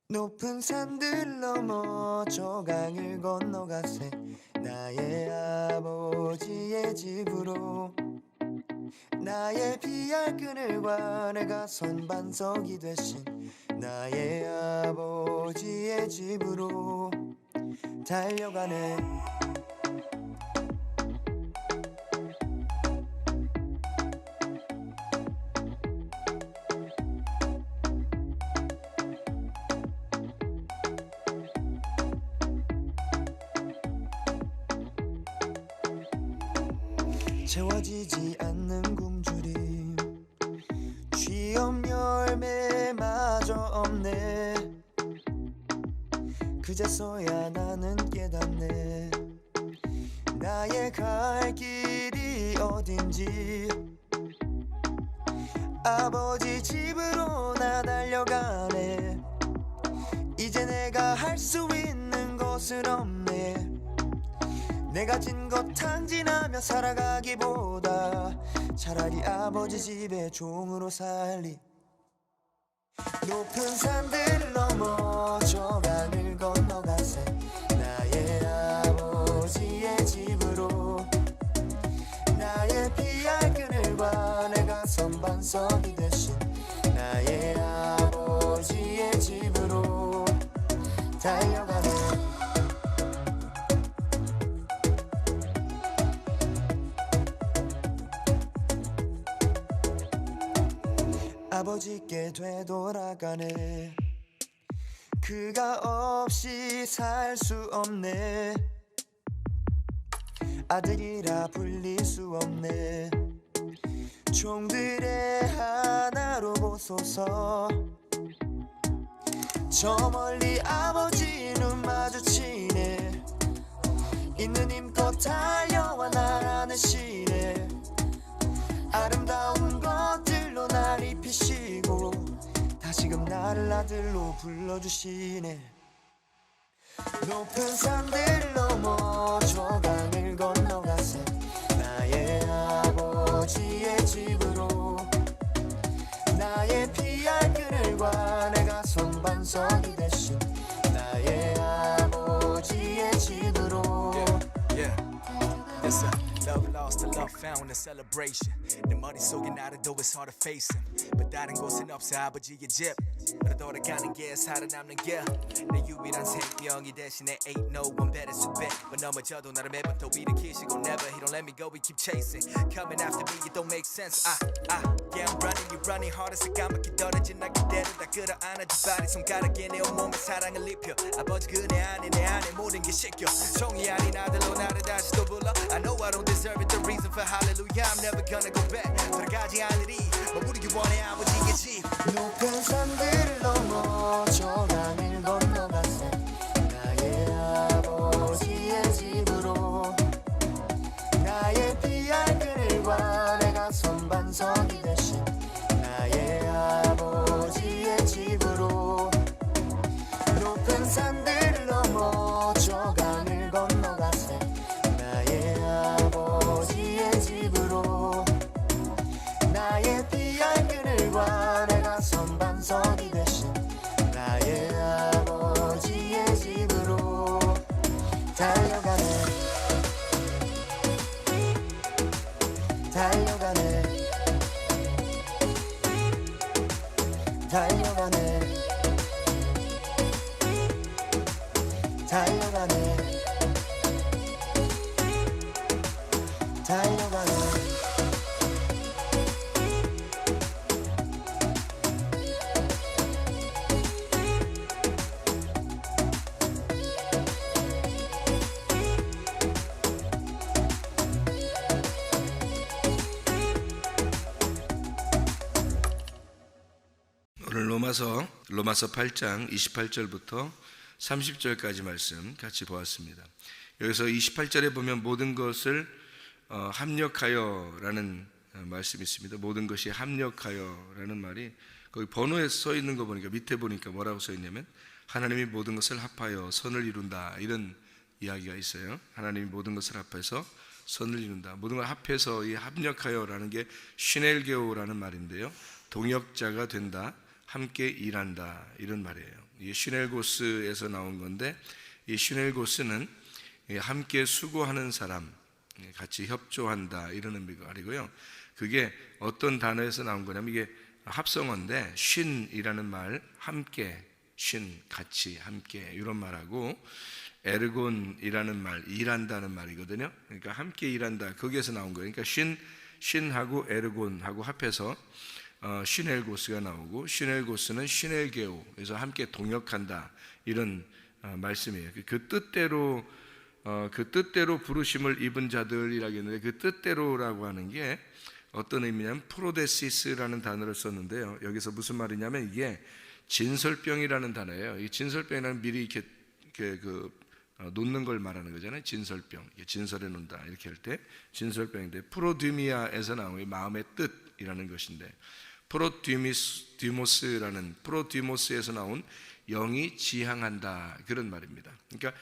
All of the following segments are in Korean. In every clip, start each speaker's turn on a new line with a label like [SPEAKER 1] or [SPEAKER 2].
[SPEAKER 1] 높은 산들 넘어 저강을 건너가세 나의 아버지의 집으로 나의 피할 그늘과 내가 선 반석이 되신 나의 아버지의 집으로 달려가네. 채워지지 않는 굶주림 취업 열매마저 없네. 그제서야 나는 깨닫네. 나의 갈 길이 어딘지. 아버지 집으로 나 달려가네. 이제 내가 할 수 있는 것은 없네. 내가 진 것 탕진하며 살아가기보다 차라리 아버지 집에 종으로 살리. 높은 산들 넘어 저강을 건너가세 나의 아버지의 집으로 나의 피할 그늘과 내가 선 반석이 되신 나의 아버지의 집으로 달려가네. 아버지께 되돌아가네. 그가 없이 살 수 없네. 아들이라 불릴 수 없네. 종들의 하나로 보소서. 저 멀리 아버지 눈 마주치네. 있는 힘껏 달려와 날 안으시네. 아름다운 것들로 날 입히시고 다시금 나를 아들로 불러주시네. 높은 산들 넘어 저강을 건너가세 나의 아버지의 집으로 나의 피할 그늘과 내가 선 반석이 되신 나의 아버지의 집으로.
[SPEAKER 2] It's a love lost, a love found, a celebration. 내 머릿속에 나를 도 it's hard to face him. But 다른 곳은 없어 아버지의 집. 너로 돌아가는 게 살아남는 길. 내 유일한 생명이 대신에 ain't no one better to bet. But 넘어져도 나를 매번 또 일으키시고 never he don't let me go, we keep chasing. Coming after me, it don't make sense. Yeah, I'm running, you running hard as 까맣게 떨어진 나 그대로 다 끌어안아줘 발이 손가락에 내 온몸에 사랑을 입혀. 아버지 그네 안에 내 안에 모든 게 씻겨. 종이 아닌 아들로 나를 다시 또 불러. I know I don't deserve it, the reason for hallelujah I'm never gonna go back. 돌아가지 않으리 머무르기 원해 아버지의 집.
[SPEAKER 1] 높은 산들을 넘어 저강을 건너가세 나의 아버지의 집으로 나의 피할 그늘과 내가 선 반석이 되신 나의 아버지의 집으로. 높은 산들을 넘어 저강을 건너가세 나의 아버지의 집으로 나의 피할 그늘과 내가 선 반석이 되신 나의 아버지의 집으로 달려가네. 달려가네. 달려가네. 달려가네. 달려가네.
[SPEAKER 3] 오늘 로마서 8장 28절부터 30절까지 말씀 같이 보았습니다. 여기서 28절에 보면 모든 것을 합력하여라는 말씀이 있습니다. 모든 것이 합력하여라는 말이 거기 번호에 써 있는 거 보니까 밑에 보니까 뭐라고 써 있냐면 하나님이 모든 것을 합하여 선을 이룬다 이런 이야기가 있어요. 하나님이 모든 것을 합해서 선을 이룬다. 모든 걸 합해서 이 합력하여라는 게 시넬게오라는 말인데요. 동역자가 된다, 함께 일한다 이런 말이에요. 이 슈넬고스에서 나온 건데, 이 슈넬고스는 함께 수고하는 사람, 같이 협조한다 이런 의미가 아니고요. 그게 어떤 단어에서 나온 거냐면 이게 합성어인데 쉰이라는 말, 함께, 쉰, 같이, 함께 이런 말하고, 에르곤이라는 말, 일한다는 말이거든요. 그러니까 함께 일한다, 거기에서 나온 거예요. 그러니까 쉰하고 에르곤하고 합해서 슈넬고스가 나오고, 슈넬고스는 슈넬게오, 그래서 함께 동역한다 이런 말씀이에요. 그 뜻대로 부르심을 입은 자들이라고 했는데, 그 뜻대로라고 하는 게 어떤 의미냐면 프로데시스라는 단어를 썼는데요. 여기서 무슨 말이냐면 이게 진설병이라는 단어예요. 이 진설병이라는 미리 이렇게 놓는 걸 말하는 거잖아요. 진설병, 진설해 놓는다 이렇게 할 때 진설병인데, 프로디미아에서 나온 마음의 뜻이라는 것인데, 프로디모스에서 나온 영이 지향한다 그런 말입니다. 그러니까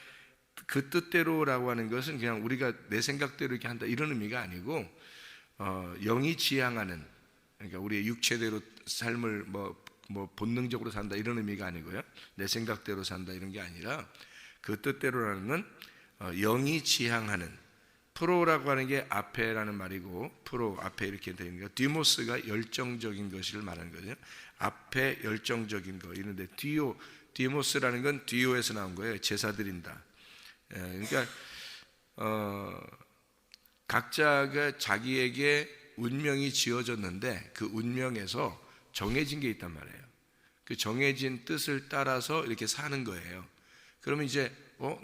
[SPEAKER 3] 그 뜻대로라고 하는 것은 그냥 우리가 내 생각대로 이렇게 한다 이런 의미가 아니고, 영이 지향하는, 그러니까 우리의 육체대로 삶을 뭐 본능적으로 산다 이런 의미가 아니고요. 내 생각대로 산다 이런 게 아니라, 그 뜻대로라는 건 영이 지향하는, 프로라고 하는 게 앞에라는 말이고, 프로 앞에 이렇게 되어 있는 거, 디모스가 열정적인 것을 말하는 거죠. 앞에 열정적인 거 이런데, 디모스라는 건 디오에서 나온 거예요. 제사 드린다. 그러니까 각자가 자기에게 운명이 지어졌는데 그 운명에서 정해진 게 있단 말이에요. 그 정해진 뜻을 따라서 이렇게 사는 거예요. 그러면 이제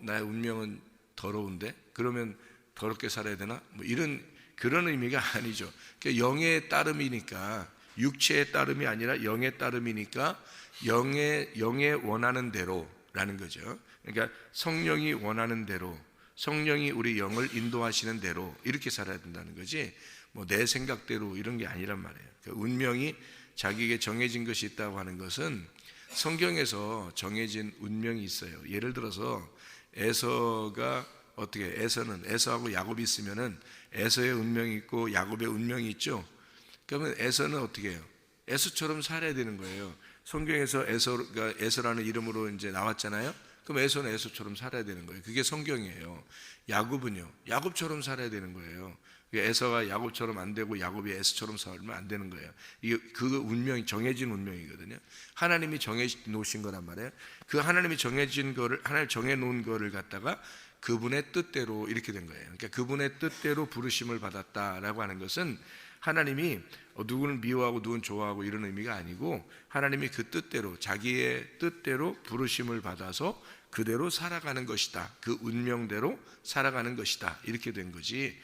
[SPEAKER 3] 나의 운명은 더러운데 그러면 더럽게 살아야 되나? 뭐 이런 그런 의미가 아니죠. 그러니까 영의 따름이니까, 육체의 따름이 아니라 영의 따름이니까 영의 원하는 대로라는 거죠. 그러니까 성령이 원하는 대로, 성령이 우리 영을 인도하시는 대로 이렇게 살아야 된다는 거지, 뭐 내 생각대로 이런 게 아니란 말이에요. 그러니까 운명이 자기에게 정해진 것이 있다고 하는 것은 성경에서 정해진 운명이 있어요. 예를 들어서 에서가 어떻게, 에서하고 야곱이 있으면은 에서의 운명이 있고 야곱의 운명이 있죠. 그러면 에서는 어떻게 해요? 에서처럼 살아야 되는 거예요. 성경에서 에서라는 이름으로 이제 나왔잖아요. 그럼 에서는 에서처럼 살아야 되는 거예요. 그게 성경이에요. 야곱은요, 야곱처럼 살아야 되는 거예요. 에서가 야곱처럼 안 되고 야곱이 에서처럼 살면 안 되는 거예요. 이게 그 운명이 정해진 운명이거든요. 하나님이 정해 놓으신 거란 말이에요. 그 하나님이 정해진 거를, 하나님 정해 놓은 거를 갖다가 그분의 뜻대로 이렇게 된 거예요. 그러니까 그분의 뜻대로 부르심을 받았다라고 하는 것은 하나님이 누구는 미워하고 누구는 좋아하고 이런 의미가 아니고, 하나님이 그 뜻대로, 자기의 뜻대로 부르심을 받아서 그대로 살아가는 것이다. 그 운명대로 살아가는 것이다. 이렇게 된 거지,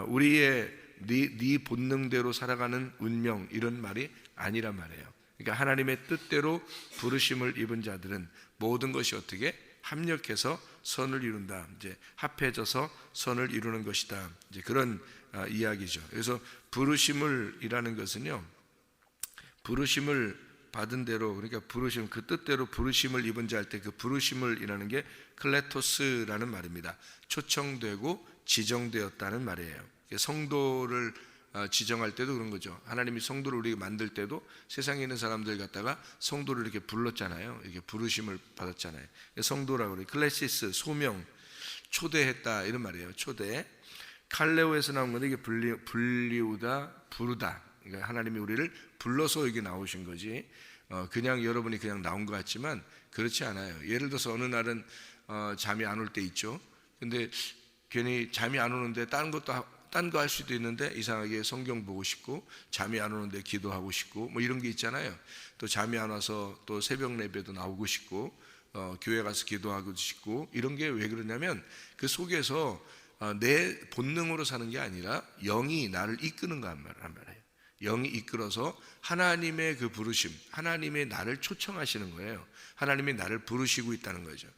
[SPEAKER 3] 우리의 네 본능대로 살아가는 운명 이런 말이 아니란 말이에요. 그러니까 하나님의 뜻대로 부르심을 입은 자들은 모든 것이 어떻게 합력해서 선을 이룬다. 이제 합해져서 선을 이루는 것이다. 이제 그런 이야기죠. 그래서 부르심을이라는 것은요, 부르심을 받은 대로, 그러니까 부르심, 그 뜻대로 부르심을 입은 자 할 때 그 부르심을이라는 게 클레토스라는 말입니다. 초청되고 지정되었다는 말이에요. 성도를 지정할 때도 그런 거죠. 하나님이 성도를 우리가 만들 때도 세상에 있는 사람들 갖다가 성도를 이렇게 불렀잖아요. 이렇게 부르심을 받았잖아요. 성도라고 그래요. 클레시스, 소명, 초대했다 이런 말이에요. 초대. 칼레오에서 나온 건데 이게 불리우다, 부르다. 그러니까 하나님이 우리를 불러서 여기 나오신 거지, 그냥 여러분이 그냥 나온 것 같지만 그렇지 않아요. 예를 들어서 어느 날은 잠이 안 올 때 있죠. 근데 괜히 잠이 안 오는데 딴 거 할 수도 있는데 이상하게 성경 보고 싶고, 잠이 안 오는데 기도하고 싶고, 뭐 이런 게 있잖아요. 또 잠이 안 와서 또 새벽 예배도 나오고 싶고, 교회 가서 기도하고 싶고, 이런 게 왜 그러냐면 그 속에서 내 본능으로 사는 게 아니라 영이 나를 이끄는 거란 말이에요. 영이 이끌어서 하나님의 그 부르심, 하나님의 나를 초청하시는 거예요. 하나님이 나를 부르시고 있다는 거죠.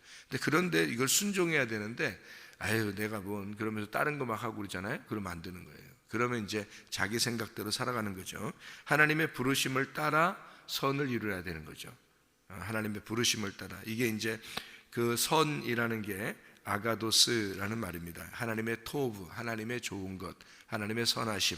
[SPEAKER 3] 그런데 이걸 순종해야 되는데, 아유 내가 그러면서 다른 거 막 하고 그러잖아요. 그러면 안 되는 거예요. 그러면 이제 자기 생각대로 살아가는 거죠. 하나님의 부르심을 따라 선을 이루어야 되는 거죠. 하나님의 부르심을 따라. 이게 이제 그 선이라는 게 아가도스라는 말입니다. 하나님의 토브, 하나님의 좋은 것, 하나님의 선하심,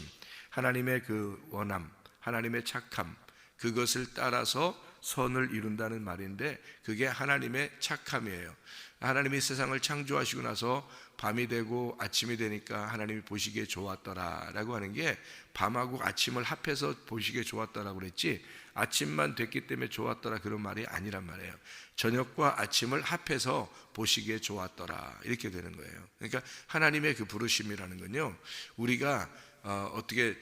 [SPEAKER 3] 하나님의 그 원함, 하나님의 착함, 그것을 따라서 선을 이룬다는 말인데, 그게 하나님의 착함이에요. 하나님이 세상을 창조하시고 나서 밤이 되고 아침이 되니까 하나님이 보시기에 좋았더라라고 하는 게, 밤하고 아침을 합해서 보시기에 좋았더라고 그랬지, 아침만 됐기 때문에 좋았더라 그런 말이 아니란 말이에요. 저녁과 아침을 합해서 보시기에 좋았더라 이렇게 되는 거예요. 그러니까 하나님의 그 부르심이라는 건요, 우리가 어떻게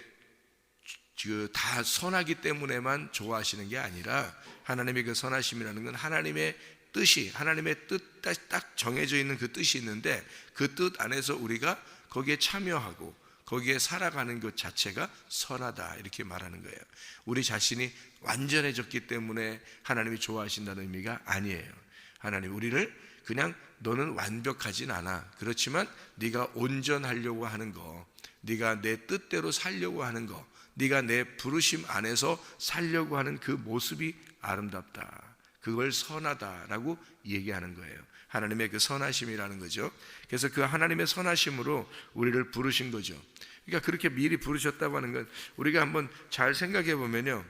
[SPEAKER 3] 다 선하기 때문에만 좋아하시는 게 아니라, 하나님의 그 선하심이라는 건 하나님의 뜻이, 하나님의 뜻 딱 정해져 있는 그 뜻이 있는데, 그 뜻 안에서 우리가 거기에 참여하고 거기에 살아가는 것 자체가 선하다 이렇게 말하는 거예요. 우리 자신이 완전해졌기 때문에 하나님이 좋아하신다는 의미가 아니에요. 하나님 우리를 그냥 너는 완벽하진 않아, 그렇지만 네가 온전하려고 하는 거, 네가 내 뜻대로 살려고 하는 거, 네가 내 부르심 안에서 살려고 하는 그 모습이 아름답다, 그걸 선하다라고 얘기하는 거예요. 하나님의 그 선하심이라는 거죠. 그래서 그 하나님의 선하심으로 우리를 부르신 거죠. 그러니까 그렇게 미리 부르셨다고 하는 건, 우리가 한번 잘 생각해 보면요,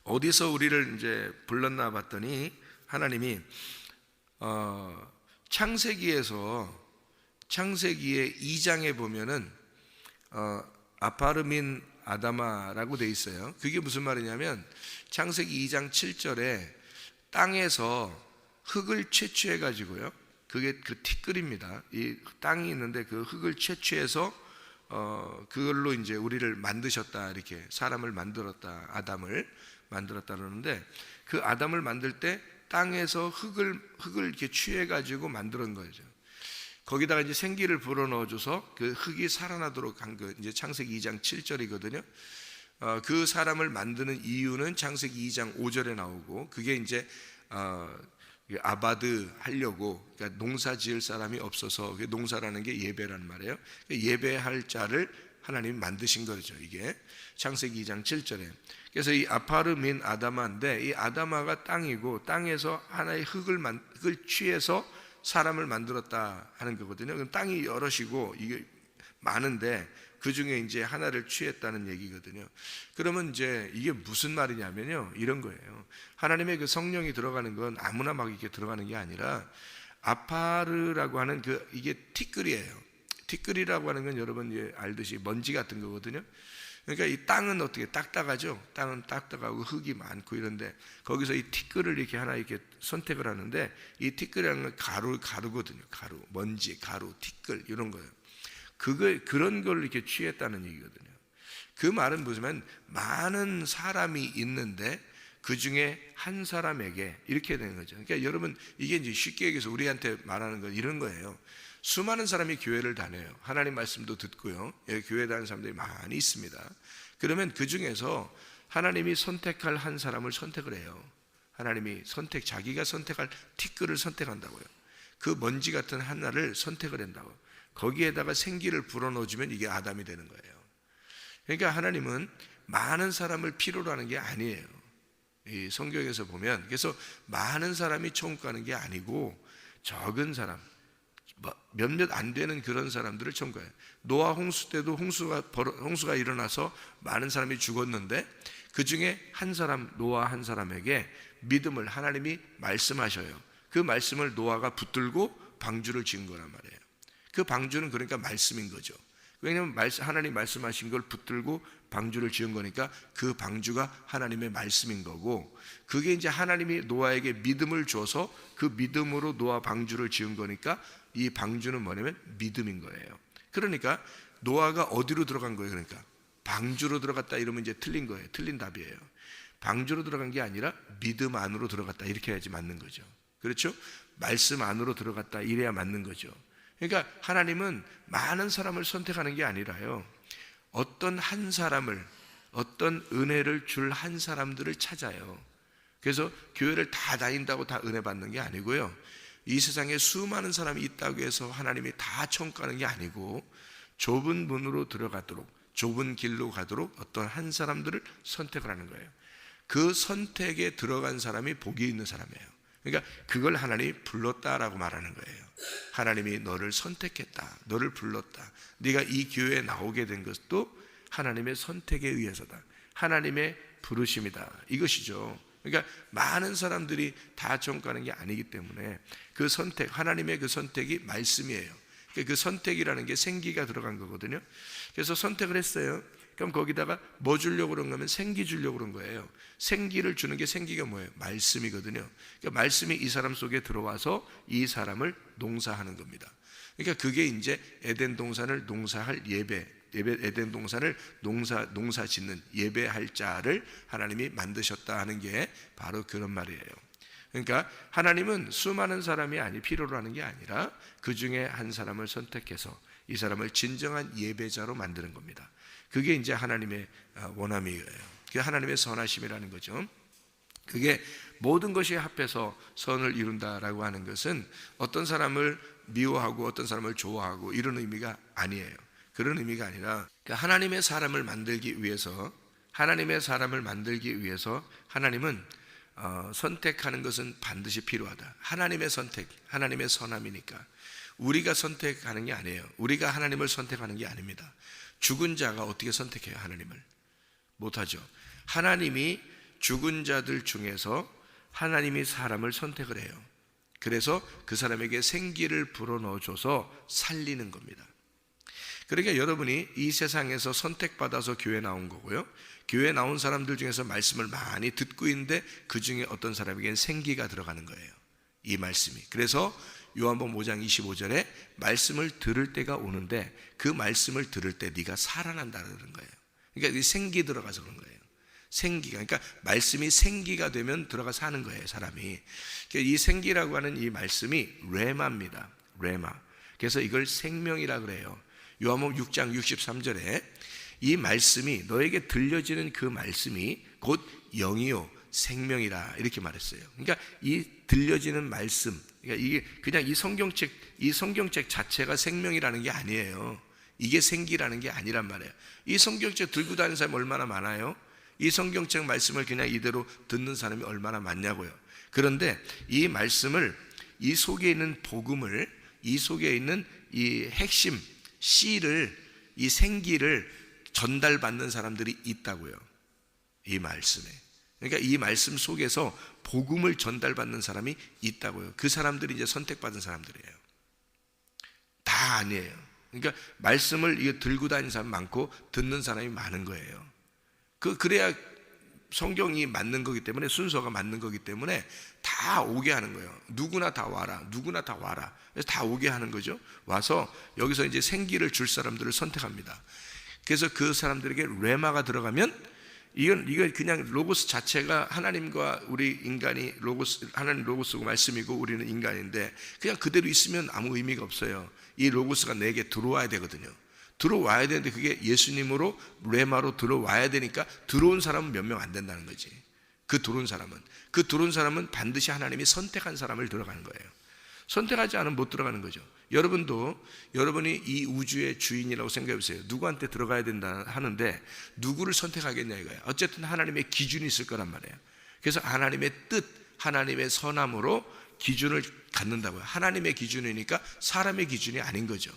[SPEAKER 3] 어디서 우리를 이제 불렀나 봤더니, 하나님이 창세기의 2장에 보면은 아파르민 아다마라고 돼 있어요. 그게 무슨 말이냐면, 창세기 2장 7절에 땅에서 흙을 채취해 가지고요, 그게 그 티끌입니다. 이 땅이 있는데 그 흙을 채취해서 그걸로 이제 우리를 만드셨다, 이렇게 사람을 만들었다, 아담을 만들었다 그러는데, 그 아담을 만들 때 땅에서 흙을 이렇게 취해 가지고 만드는 거죠. 거기다가 이제 생기를 불어 넣어줘서 그 흙이 살아나도록 한 거, 이제 창세기 2장 7절이거든요. 그 사람을 만드는 이유는 창세기 2장 5절에 나오고, 그게 이제 아바드 하려고, 그러니까 농사 지을 사람이 없어서, 농사라는 게 예배라는 말이에요. 예배할 자를 하나님이 만드신 거죠. 이게 창세기 2장 7절에. 그래서 이 아파르민 아다마인데, 이 아다마가 땅이고, 땅에서 하나의 흙을 취해서 사람을 만들었다 하는 거거든요. 그럼 땅이 여럿이고 이게 많은데 그 중에 이제 하나를 취했다는 얘기거든요. 그러면 이제 이게 무슨 말이냐면요, 이런 거예요. 하나님의 그 성령이 들어가는 건 아무나 막 이렇게 들어가는 게 아니라, 아파르라고 하는 이게 티끌이에요. 티끌이라고 하는 건 여러분 알듯이 먼지 같은 거거든요. 그러니까 이 땅은 어떻게 딱딱하죠? 땅은 딱딱하고 흙이 많고 이런데, 거기서 이 티끌을 이렇게 하나 이렇게 선택을 하는데, 이 티끌이라는 건 가루거든요. 가루, 먼지, 가루, 티끌 이런 거예요. 그런 걸 이렇게 취했다는 얘기거든요. 그 말은 뭐냐면, 많은 사람이 있는데 그 중에 한 사람에게 이렇게 되는 거죠. 그러니까 여러분, 이게 이제 쉽게 얘기해서 우리한테 말하는 건 이런 거예요. 수많은 사람이 교회를 다녀요. 하나님 말씀도 듣고요. 교회 다니는 사람들이 많이 있습니다. 그러면 그 중에서 하나님이 선택할 한 사람을 선택을 해요. 하나님이 자기가 선택할 티끌을 선택한다고요. 그 먼지 같은 하나를 선택을 한다고. 거기에다가 생기를 불어넣어주면 이게 아담이 되는 거예요. 그러니까 하나님은 많은 사람을 필요로 하는 게 아니에요. 이 성경에서 보면, 그래서 많은 사람이 천국 가는 게 아니고, 적은 사람, 몇몇 안 되는 그런 사람들을 천국해요. 노아 홍수 때도 홍수가 일어나서 많은 사람이 죽었는데, 그 중에 한 사람, 노아 한 사람에게 믿음을 하나님이 말씀하셔요. 그 말씀을 노아가 붙들고 방주를 지은 거란 말이에요. 그 방주는 그러니까 말씀인 거죠. 왜냐하면 하나님 말씀하신 걸 붙들고 방주를 지은 거니까 그 방주가 하나님의 말씀인 거고, 그게 이제 하나님이 노아에게 믿음을 줘서 그 믿음으로 노아 방주를 지은 거니까 이 방주는 뭐냐면 믿음인 거예요. 그러니까 노아가 어디로 들어간 거예요? 그러니까 방주로 들어갔다 이러면 이제 틀린 거예요. 틀린 답이에요. 방주로 들어간 게 아니라 믿음 안으로 들어갔다, 이렇게 해야지 맞는 거죠. 그렇죠? 말씀 안으로 들어갔다, 이래야 맞는 거죠. 그러니까 하나님은 많은 사람을 선택하는 게 아니라요, 어떤 한 사람을, 어떤 은혜를 줄 한 사람들을 찾아요. 그래서 교회를 다 다닌다고 다 은혜 받는 게 아니고요, 이 세상에 수많은 사람이 있다고 해서 하나님이 다 천국 가는 게 아니고, 좁은 문으로 들어가도록, 좁은 길로 가도록 어떤 한 사람들을 선택을 하는 거예요. 그 선택에 들어간 사람이 복이 있는 사람이에요. 그러니까 그걸 하나님이 불렀다라고 말하는 거예요. 하나님이 너를 선택했다, 너를 불렀다, 네가 이 교회에 나오게 된 것도 하나님의 선택에 의해서다, 하나님의 부르심이다. 이것이죠. 그러니까 많은 사람들이 다 천국 가는 게 아니기 때문에 그 선택, 하나님의 그 선택이 말씀이에요. 그 선택이라는 게 생기가 들어간 거거든요. 그래서 선택을 했어요. 그럼 거기다가 뭐 주려고 그런 거면 생기 주려고 그런 거예요. 생기를 주는 게 생기가 뭐예요? 말씀이거든요. 그러니까 말씀이 이 사람 속에 들어와서 이 사람을 농사하는 겁니다. 그러니까 그게 이제 에덴 동산을 농사할 에덴 동산을 농사 짓는 예배할 자를 하나님이 만드셨다 하는 게 바로 그런 말이에요. 그러니까 하나님은 수많은 사람이 필요로 하는 게 아니라 그 중에 한 사람을 선택해서 이 사람을 진정한 예배자로 만드는 겁니다. 그게 이제 하나님의 원함이에요. 그게 하나님의 선하심이라는 거죠. 그게 모든 것이 합해서 선을 이룬다라고 하는 것은 어떤 사람을 미워하고 어떤 사람을 좋아하고 이런 의미가 아니에요. 그런 의미가 아니라 하나님의 사람을 만들기 위해서 하나님은 선택하는 것은 반드시 필요하다. 하나님의 선택, 하나님의 선함이니까 우리가 선택하는 게 아니에요. 우리가 하나님을 선택하는 게 아닙니다. 죽은 자가 어떻게 선택해요? 하나님을 못하죠. 하나님이 죽은 자들 중에서 하나님이 사람을 선택을 해요. 그래서 그 사람에게 생기를 불어넣어줘서 살리는 겁니다. 그러니까 여러분이 이 세상에서 선택받아서 교회 나온 거고요, 교회 나온 사람들 중에서 말씀을 많이 듣고 있는데 그 중에 어떤 사람에게는 생기가 들어가는 거예요, 이 말씀이. 그래서 요한복음 5장 25절에 말씀을 들을 때가 오는데 그 말씀을 들을 때 네가 살아난다는 거예요. 그러니까 생기 들어가서 그런 거예요. 생기가, 그러니까 말씀이 생기가 되면 들어가서 하는 거예요, 사람이. 이 생기라고 하는 이 말씀이 레마입니다. 레마. 그래서 이걸 생명이라 그래요. 요한복음 6장 63절에 이 말씀이, 너에게 들려지는 그 말씀이 곧 영이요 생명이라 이렇게 말했어요. 그러니까 이 들려지는 말씀, 그러니까 이게 그냥 이 성경책 자체가 생명이라는 게 아니에요. 이게 생기라는 게 아니란 말이에요. 이 성경책 들고 다니는 사람이 얼마나 많아요? 이 성경책 말씀을 그냥 이대로 듣는 사람이 얼마나 많냐고요. 그런데 이 말씀을, 이 속에 있는 복음을, 이 속에 있는 이 핵심 씨를, 이 생기를 전달받는 사람들이 있다고요, 이 말씀에. 그러니까 이 말씀 속에서 복음을 전달받는 사람이 있다고요. 그 사람들이 이제 선택받은 사람들이에요. 다 아니에요. 그러니까 말씀을 이거 들고 다니는 사람 많고 듣는 사람이 많은 거예요. 그래야 성경이 맞는 거기 때문에, 순서가 맞는 거기 때문에 다 오게 하는 거예요. 누구나 다 와라, 누구나 다 와라. 그래서 다 오게 하는 거죠. 와서 여기서 이제 생기를 줄 사람들을 선택합니다. 그래서 그 사람들에게 레마가 들어가면 이건 그냥 로고스 자체가 하나님과 우리 인간이 하나님 로고스고 말씀이고 우리는 인간인데 그냥 그대로 있으면 아무 의미가 없어요. 이 로고스가 내게 들어와야 되거든요. 들어와야 되는데 그게 예수님으로 레마로 들어와야 되니까 들어온 사람은 몇 명 안 된다는 거지. 그 들어온 사람은 반드시 하나님이 선택한 사람을 들어가는 거예요. 선택하지 않으면 못 들어가는 거죠. 여러분이 이 우주의 주인이라고 생각해 보세요. 누구한테 들어가야 된다 하는데 누구를 선택하겠냐 이거예요. 어쨌든 하나님의 기준이 있을 거란 말이에요. 그래서 하나님의 뜻, 하나님의 선함으로 기준을 갖는다고요. 하나님의 기준이니까 사람의 기준이 아닌 거죠.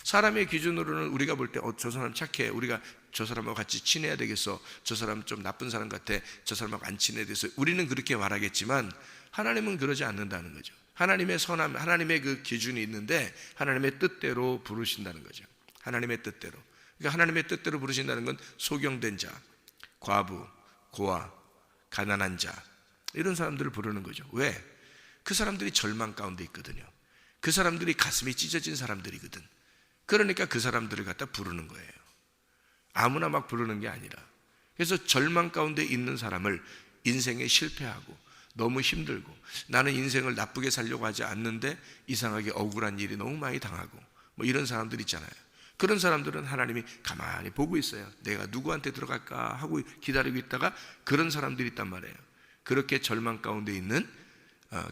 [SPEAKER 3] 사람의 기준으로는 우리가 볼 때 저 사람 착해, 우리가 저 사람하고 같이 친해야 되겠어, 저 사람 좀 나쁜 사람 같아, 저 사람하고 안 친해야 돼서 우리는 그렇게 말하겠지만 하나님은 그러지 않는다는 거죠. 하나님의 선함, 하나님의 그 기준이 있는데 하나님의 뜻대로 부르신다는 거죠. 하나님의 뜻대로. 그러니까 하나님의 뜻대로 부르신다는 건 소경된 자, 과부, 고아, 가난한 자, 이런 사람들을 부르는 거죠. 왜? 그 사람들이 절망 가운데 있거든요. 그 사람들이 가슴이 찢어진 사람들이거든. 그러니까 그 사람들을 갖다 부르는 거예요. 아무나 막 부르는 게 아니라. 그래서 절망 가운데 있는 사람을, 인생에 실패하고 너무 힘들고 나는 인생을 나쁘게 살려고 하지 않는데 이상하게 억울한 일이 너무 많이 당하고 뭐 이런 사람들 있잖아요. 그런 사람들은 하나님이 가만히 보고 있어요. 내가 누구한테 들어갈까 하고 기다리고 있다가 그런 사람들이 있단 말이에요. 그렇게 절망 가운데 있는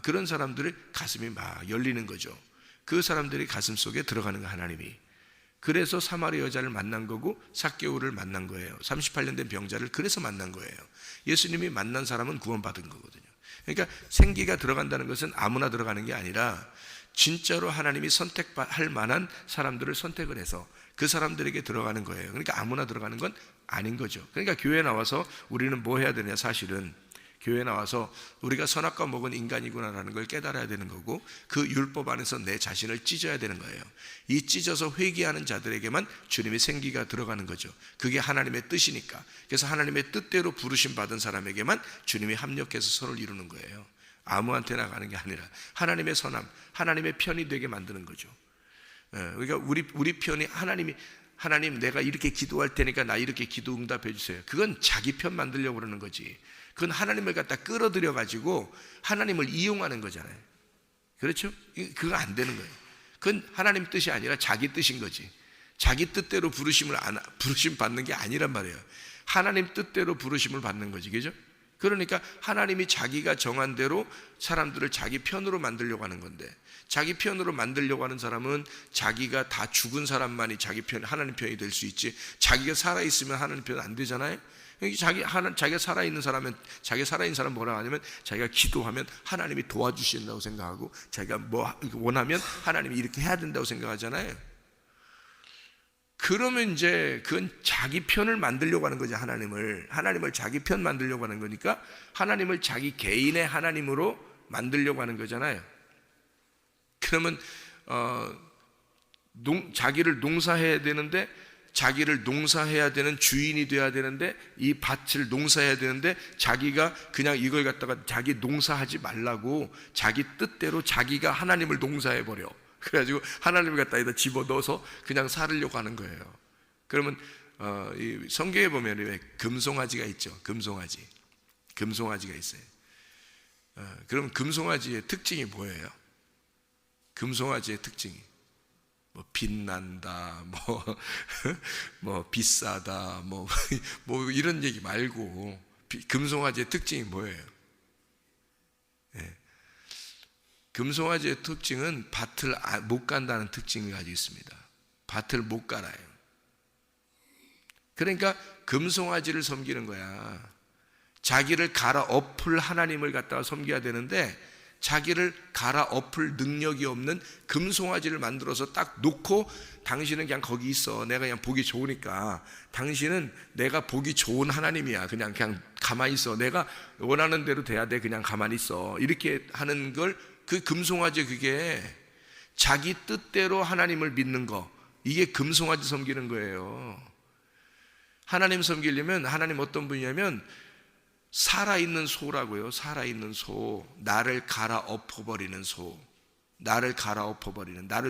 [SPEAKER 3] 그런 사람들의 가슴이 막 열리는 거죠. 그 사람들이 가슴 속에 들어가는 거, 하나님이. 그래서 사마리 여자를 만난 거고 삭개오를 만난 거예요. 38년 된 병자를 그래서 만난 거예요. 예수님이 만난 사람은 구원받은 거거든요. 그러니까 생기가 들어간다는 것은 아무나 들어가는 게 아니라 진짜로 하나님이 선택할 만한 사람들을 선택을 해서 그 사람들에게 들어가는 거예요. 그러니까 아무나 들어가는 건 아닌 거죠. 그러니까 교회에 나와서 우리는 뭐 해야 되냐, 사실은 교회에 나와서 우리가 선악과 먹은 인간이구나라는 걸 깨달아야 되는 거고, 그 율법 안에서 내 자신을 찢어야 되는 거예요. 이 찢어서 회개하는 자들에게만 주님의 생기가 들어가는 거죠. 그게 하나님의 뜻이니까. 그래서 하나님의 뜻대로 부르심 받은 사람에게만 주님이 합력해서 서로를 이루는 거예요. 아무한테나 가는 게 아니라 하나님의 선함, 하나님의 편이 되게 만드는 거죠. 그러니까 우리 편이 하나님 내가 이렇게 기도할 테니까 나 이렇게 기도 응답해 주세요. 그건 자기 편 만들려고 그러는 거지. 그건 하나님을 갖다 끌어들여 가지고 하나님을 이용하는 거잖아요. 그렇죠? 그거 안 되는 거예요. 그건 하나님 뜻이 아니라 자기 뜻인 거지. 자기 뜻대로 부르심 받는 게 아니란 말이에요. 하나님 뜻대로 부르심을 받는 거지. 그죠? 그러니까 하나님이 자기가 정한 대로 사람들을 자기 편으로 만들려고 하는 건데, 자기 편으로 만들려고 하는 사람은 자기가 다 죽은 사람만이 자기 편, 하나님 편이 될 수 있지, 자기가 살아있으면 하나님 편 안 되잖아요. 자기가 살아있는 사람은, 자기가 살아있는 사람 뭐라고 하냐면, 자기가 기도하면 하나님이 도와주신다고 생각하고, 자기가 뭐 원하면 하나님이 이렇게 해야 된다고 생각하잖아요. 그러면 이제 그건 자기 편을 만들려고 하는 거죠. 하나님을 자기 편 만들려고 하는 거니까 하나님을 자기 개인의 하나님으로 만들려고 하는 거잖아요. 그러면 자기를 농사해야 되는데, 자기를 농사해야 되는 주인이 돼야 되는데, 이 밭을 농사해야 되는데 자기가 그냥 이걸 갖다가 자기 농사하지 말라고 자기 뜻대로 자기가 하나님을 농사해버려. 그래가지고 하나님을 갖다 여기다 집어넣어서 그냥 살으려고 하는 거예요. 그러면 이 성경에 보면 왜 금송아지가 있죠. 금송아지가 있어요. 그럼 금송아지의 특징이 뭐예요? 금송아지의 특징이 뭐 빛난다, 뭐 비싸다, 뭐 이런 얘기 말고, 금송아지의 특징이 뭐예요? 금송아지의 특징은 밭을 못 간다는 특징을 가지고 있습니다. 밭을 못 갈아요. 그러니까 금송아지를 섬기는 거야. 자기를 갈아엎을 하나님을 갖다가 섬겨야 되는데, 자기를 갈아엎을 능력이 없는 금송아지를 만들어서 딱 놓고, 당신은 그냥 거기 있어, 내가 그냥 보기 좋으니까, 당신은 내가 보기 좋은 하나님이야, 그냥 가만히 있어, 내가 원하는 대로 돼야 돼, 그냥 가만히 있어, 이렇게 하는 걸, 그 금송아지, 그게 자기 뜻대로 하나님을 믿는 거, 이게 금송아지 섬기는 거예요. 하나님 섬기려면, 하나님 어떤 분이냐면 살아있는 소라고요. 살아있는 소, 나를 갈아엎어버리는 소, 나를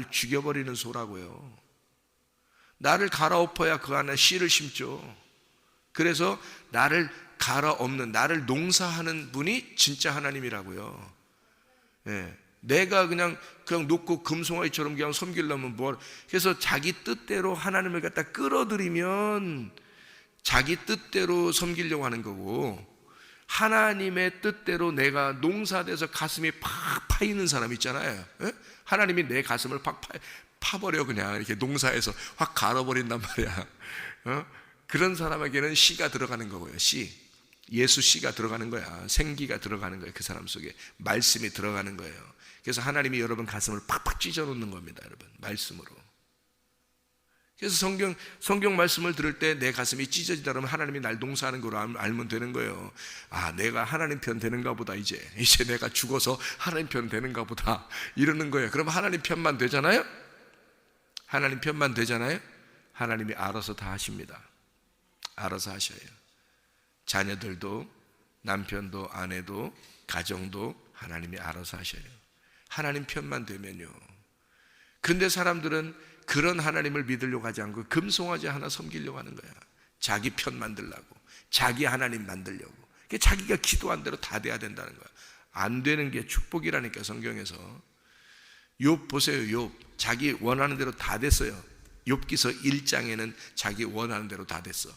[SPEAKER 3] 죽여버리는 소라고요. 나를 갈아엎어야 그 안에 씨를 심죠. 그래서 나를 갈아엎는, 나를 농사하는 분이 진짜 하나님이라고요. 내가 그냥 놓고 금송아지처럼 그냥 섬기려면 그래서 자기 뜻대로 하나님을 갖다 끌어들이면 자기 뜻대로 섬기려고 하는 거고, 하나님의 뜻대로 내가 농사돼서 가슴이 팍 파이는 사람 있잖아요. 하나님이 내 가슴을 팍 파버려, 그냥 이렇게 농사해서 확 갈아버린단 말이야. 그런 사람에게는 씨가 들어가는 거고요. 예수 씨가 들어가는 거야. 생기가 들어가는 거예요. 그 사람 속에 말씀이 들어가는 거예요. 그래서 하나님이 여러분 가슴을 팍팍 찢어 놓는 겁니다, 여러분, 말씀으로. 그래서 성경 말씀을 들을 때 내 가슴이 찢어지다 그러면 하나님이 날 농사하는 걸로 알면 되는 거예요. 아, 내가 하나님 편 되는가 보다, 이제 내가 죽어서 하나님 편 되는가 보다, 이러는 거예요. 그럼 하나님 편만 되잖아요. 하나님이 알아서 다 하십니다. 알아서 하셔요. 자녀들도, 남편도, 아내도, 가정도 하나님이 알아서 하셔요. 하나님 편만 되면요. 근데 사람들은 그런 하나님을 믿으려고 하지 않고 금송아지 하나 섬기려고 하는 거야. 자기 편 만들려고, 자기 하나님 만들려고. 자기가 기도한 대로 다 돼야 된다는 거야. 안 되는 게 축복이라니까, 성경에서. 욥 보세요. 욥 자기 원하는 대로 다 됐어요. 욥기서 1장에는 자기 원하는 대로 다 됐어.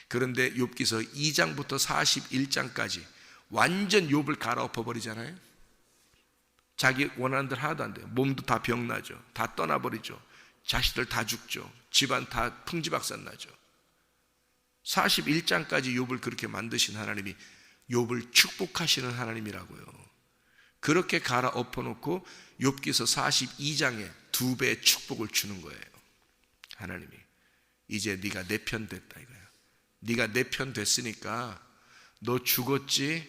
[SPEAKER 3] 그런데 욥기서 2장부터 41장까지 완전 욥을 갈아엎어 버리잖아요. 자기 원하는 대로 하나도 안 돼요. 몸도 다 병나죠. 다 떠나버리죠. 자식들 다 죽죠. 집안 다 풍지박산 나죠. 41장까지 욥을 그렇게 만드신 하나님이 욥을 축복하시는 하나님이라고요. 그렇게 갈아엎어 놓고 욥기서 42장에 2배의 축복을 주는 거예요. 하나님이 이제 네가 내 편 됐다 이거야. 네가 내 편 됐으니까 너 죽었지?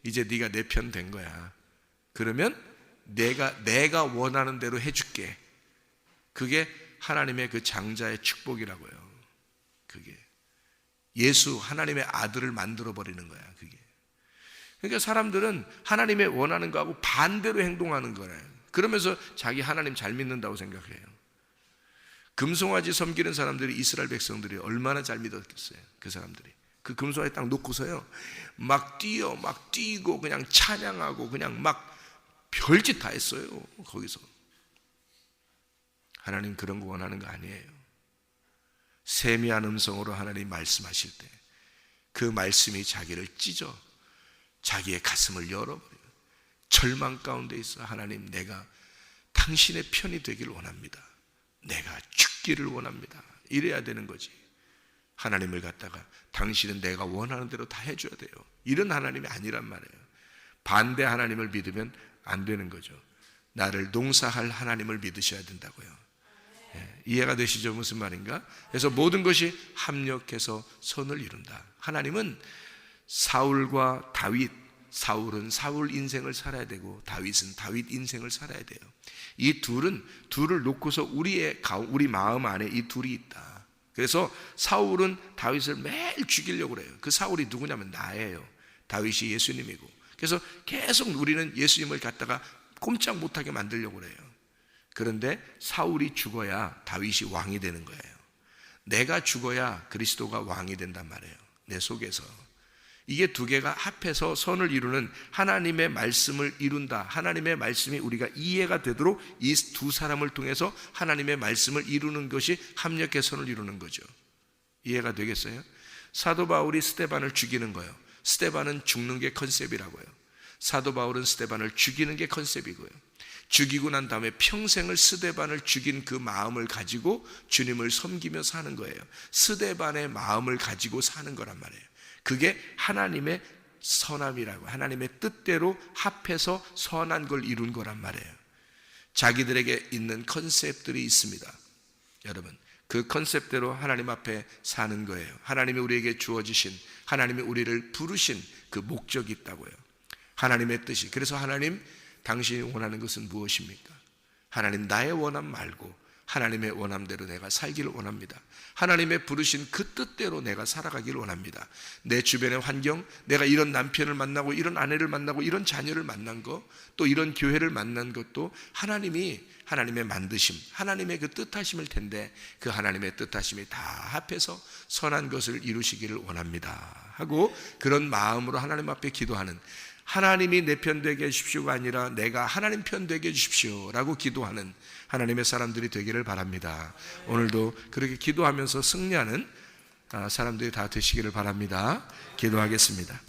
[SPEAKER 3] 이제 네가 내 편 된 거야. 그러면 내가 원하는 대로 해줄게. 그게 하나님의 그 장자의 축복이라고요. 그게 예수 하나님의 아들을 만들어 버리는 거야. 그게. 그러니까 사람들은 하나님의 원하는 거하고 반대로 행동하는 거예요. 그러면서 자기 하나님 잘 믿는다고 생각해요. 금송아지 섬기는 사람들이, 이스라엘 백성들이 얼마나 잘 믿었겠어요. 그 사람들이 그 금송아지 딱 놓고서요 막 뛰고 그냥 찬양하고 그냥 막 별짓 다 했어요. 거기서. 하나님 그런 거 원하는 거 아니에요. 세미한 음성으로 하나님 말씀하실 때 그 말씀이 자기를 찢어 자기의 가슴을 열어버려요. 절망 가운데 있어 하나님, 내가 당신의 편이 되기를 원합니다. 내가 죽기를 원합니다. 이래야 되는 거지. 하나님을 갖다가 당신은 내가 원하는 대로 다 해줘야 돼요. 이런 하나님이 아니란 말이에요. 반대 하나님을 믿으면 안 되는 거죠. 나를 농사할 하나님을 믿으셔야 된다고요. 이해가 되시죠? 무슨 말인가? 그래서 모든 것이 합력해서 선을 이룬다. 하나님은 사울과 다윗, 사울은 사울 인생을 살아야 되고 다윗은 다윗 인생을 살아야 돼요. 이 둘을 놓고서 우리 마음 안에 이 둘이 있다. 그래서 사울은 다윗을 매일 죽이려고 그래요. 그 사울이 누구냐면 나예요. 다윗이 예수님이고. 그래서 계속 우리는 예수님을 갖다가 꼼짝 못하게 만들려고 그래요. 그런데 사울이 죽어야 다윗이 왕이 되는 거예요. 내가 죽어야 그리스도가 왕이 된단 말이에요. 내 속에서. 이게 두 개가 합해서 선을 이루는, 하나님의 말씀을 이룬다. 하나님의 말씀이 우리가 이해가 되도록 이 두 사람을 통해서 하나님의 말씀을 이루는 것이 합력의 선을 이루는 거죠. 이해가 되겠어요? 사도 바울이 스데반을 죽이는 거예요. 스데반은 죽는 게 컨셉이라고요. 사도 바울은 스데반을 죽이는 게 컨셉이고요. 죽이고 난 다음에 평생을 스데반을 죽인 그 마음을 가지고 주님을 섬기며 사는 거예요. 스데반의 마음을 가지고 사는 거란 말이에요. 그게 하나님의 선함이라고, 하나님의 뜻대로 합해서 선한 걸 이룬 거란 말이에요. 자기들에게 있는 컨셉들이 있습니다. 여러분, 그 컨셉대로 하나님 앞에 사는 거예요. 하나님이 우리에게 주어지신, 하나님이 우리를 부르신 그 목적이 있다고요. 하나님의 뜻이. 그래서 하나님, 당신이 원하는 것은 무엇입니까? 하나님, 나의 원함 말고 하나님의 원함대로 내가 살기를 원합니다. 하나님의 부르신 그 뜻대로 내가 살아가기를 원합니다. 내 주변의 환경, 내가 이런 남편을 만나고 이런 아내를 만나고 이런 자녀를 만난 거, 또 이런 교회를 만난 것도 하나님의 만드심, 하나님의 그 뜻하심일 텐데 그 하나님의 뜻하심이 다 합해서 선한 것을 이루시기를 원합니다 하고, 그런 마음으로 하나님 앞에 기도하는, 하나님이 내 편 되게 해주십시오가 아니라 내가 하나님 편 되게 해주십시오 라고 기도하는 하나님의 사람들이 되기를 바랍니다. 오늘도 그렇게 기도하면서 승리하는 사람들이 다 되시기를 바랍니다. 기도하겠습니다.